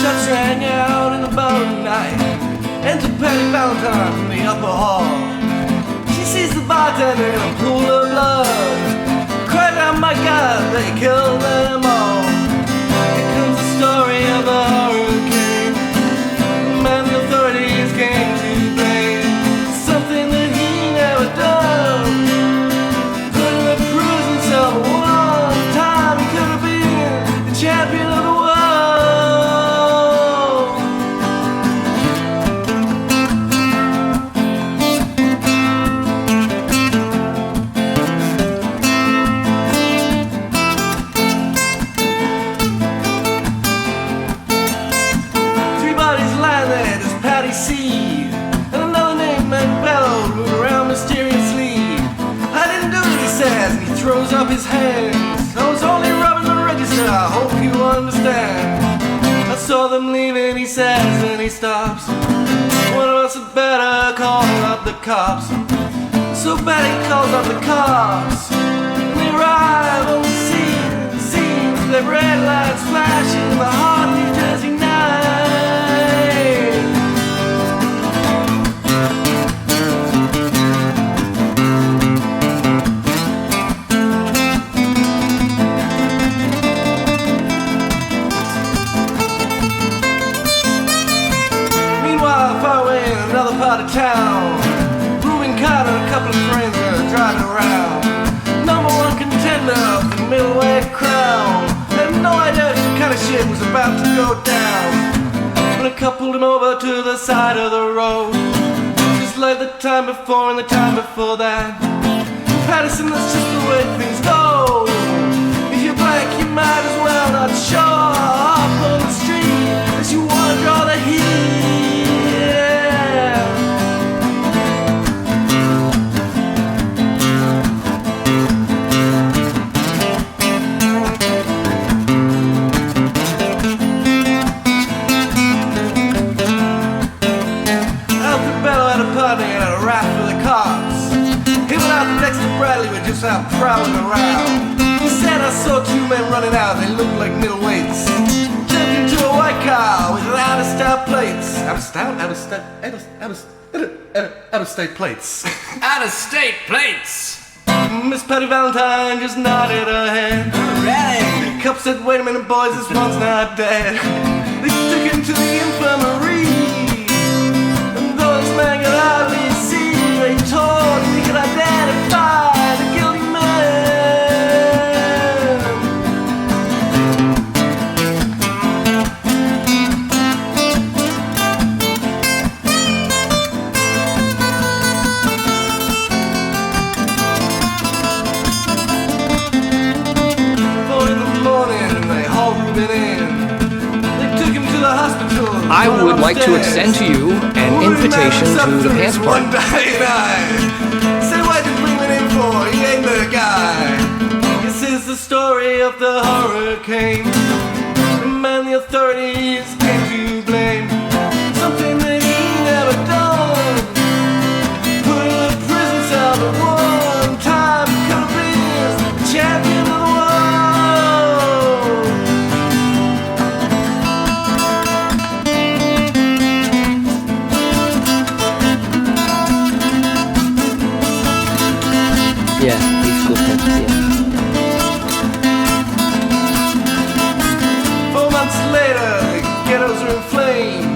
starts to hang out in the bar at night. Enter Patty Valentine from the upper hall. She sees the bartender in a pool of blood. Cried out, my God, they killed them all. Here comes the story of the hurricane. The man the authorities came to blame. Something that he never done. Put him in prison cell one time. He could have been the champion of the world. Seed, and another name named Bellow moved around mysteriously. I didn't do it, he says, and he throws up his hands. I was only robbing the register, I hope you understand. I saw them leaving, he says, and he stops. One of us had better call up the cops. So Betty calls up the cops, and they arrive on the scene with their red lights flashing in the hot New Jersey night. Part of town, Reuben Carter and a couple of friends are driving around. Number one contender of the middleweight crown. Had no idea what kind of shit was about to go down. When a couple pulled him over to the side of the road, just like the time before and the time before that. Patterson, that's just the way things go. If you're black, you might as well not show up on the street unless you wanna draw the heat. Out prowling around. He said, I saw two men running out, they looked like middleweights. Jumped into a white car with out-of-style plates. Out-of-state plates. Out-of-state plates! Miss Patty Valentine just nodded her head. Alright! The cop said, wait a minute boys, this one's not dead. They took him to the infirmary, and though this man could hardly see, they told him he could identify the guilty man. I would like to extend to you an invitation to the pants party. Say what you bring it in for, he ain't the guy. This is the story of the hurricane. The man the authorities came to blame. Something that he never done. Put in a prison cell at one time. He could have been the champion of the world. Yeah, these school kids, yeah. 4 months later, the ghettos are in flame.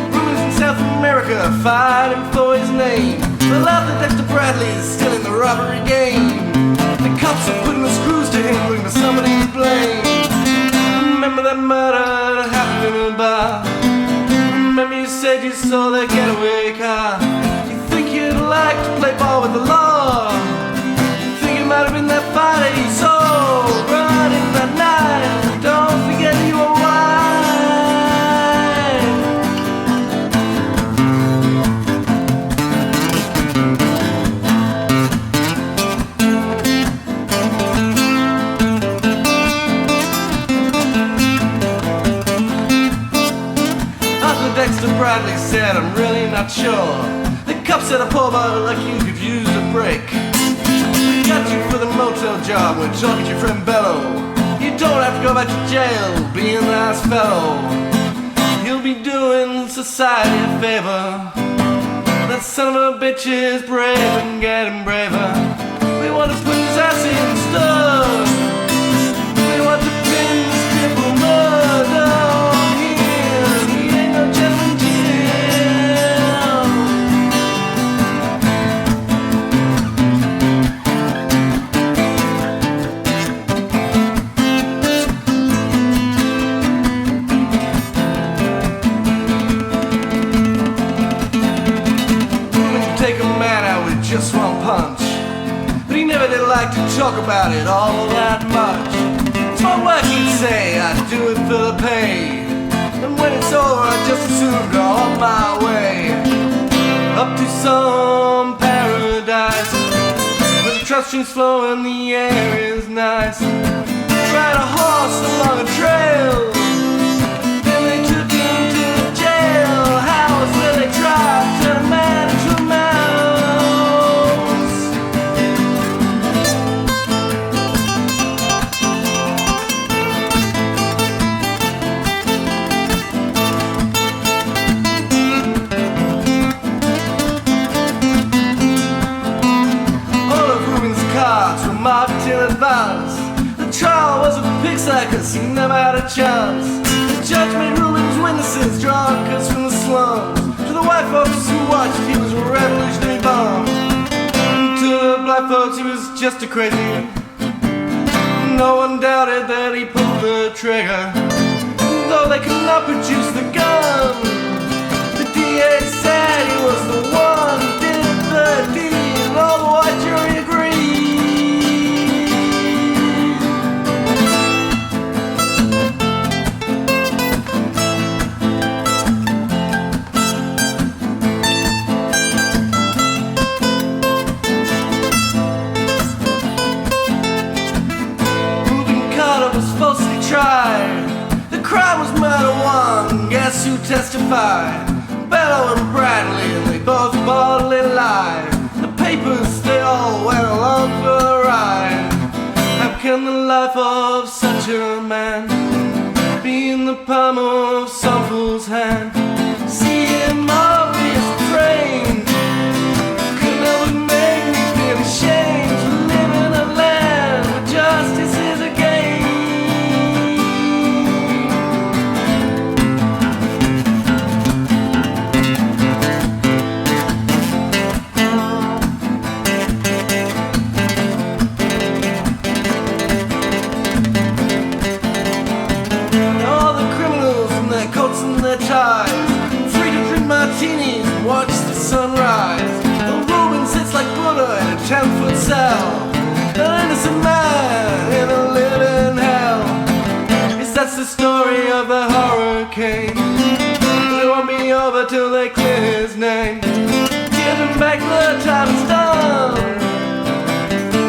Rumors in South America fighting for his name. The love that Dexter Bradley is still in the robbery game. The cops are putting the screws to him, looking for somebody to blame. Remember that murder that happened in a bar? Remember you said you saw that getaway car? You think you'd like to play ball with the law? Might have been that fight that you saw running that night. Don't forget you were Arthur Dexter Bradley said, I'm really not sure. The cop said a poor boy like you could use a break. Got you for the motel job, we're talking to your friend Bello. You don't have to go back to jail, be a nice fellow. doing society a favor. That son of a bitch is brave and getting braver. We want to put his ass in stuff. We want to pin this people murder on him. He ain't no gentleman Jim. When you take a man out with just one punch, but he never did like to talk about it all that much. It's my wife would say I do it for the pay, and when it's over I just assume go on my way up to some paradise where the trout streams flow and the air is nice. Ride a horse along a trail, then they took him to the jailhouse where they tried to turn a man into a mouse. Were marked in advance. The trial was a pig circus, he never had a chance. The judge made rulings, witnesses, drunkards from the slums. To the white folks who watched, he was a revolutionary bomb. To the black folks, he was just a crazy. No one doubted that he pulled the trigger, though they could not produce the gun. The DA said he was the one who did the deed, and all the white jury agreed. Tried. The crime was murder one. Guess who testified? Bellow and Bradley, and they both boldly lied. The papers, they all went along for the ride. How can the life of such a man be in the palm of some fool's hand? See him obvious trained could never make me feel ashamed to live in a land where justice is a game. Free to drink martinis and watch the sunrise. The Reuben sits like Buddha in a 10-foot cell, an innocent man in a living hell. Yes, that's the story of the hurricane. It won't be over till they clear his name. Give him back the time it's done.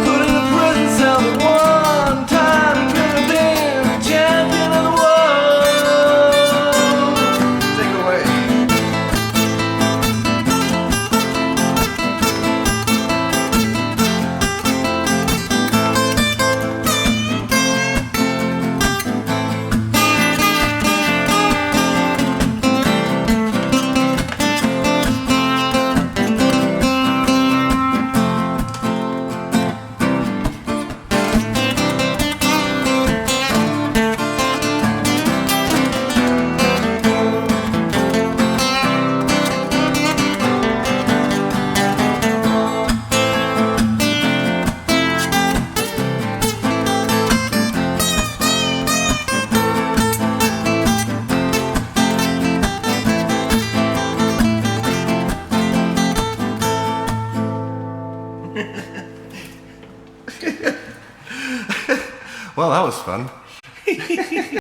Put in a prison cell the one time he could have been the champion of the world. Well, that was fun.